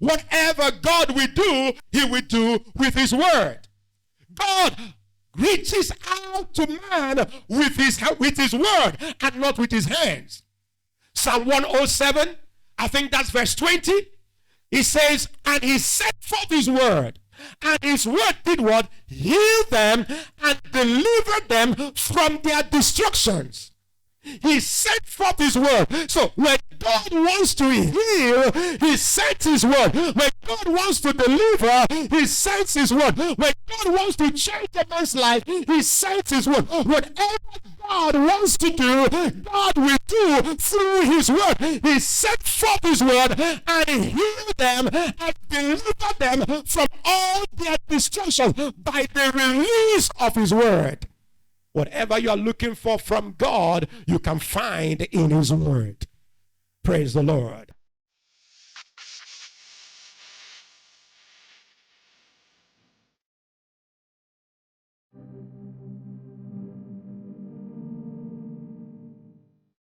Whatever God will do, he will do with his word. God reaches out to man with his word and not with his hands. Psalm 107, I think that's verse 20. He says, and he sent forth his word, and his word did what? Heal them and deliver them from their destructions. He sent forth his word. So when God wants to heal, he sends his word. When God wants to deliver, he sends his word. When God wants to change a man's life, he sends his word. Whatever God wants to do, God will do through his word. He sent forth his word and heal them and deliver them from all their destruction by the release of his word. Whatever you are looking for from God, you can find in his word. Praise the Lord.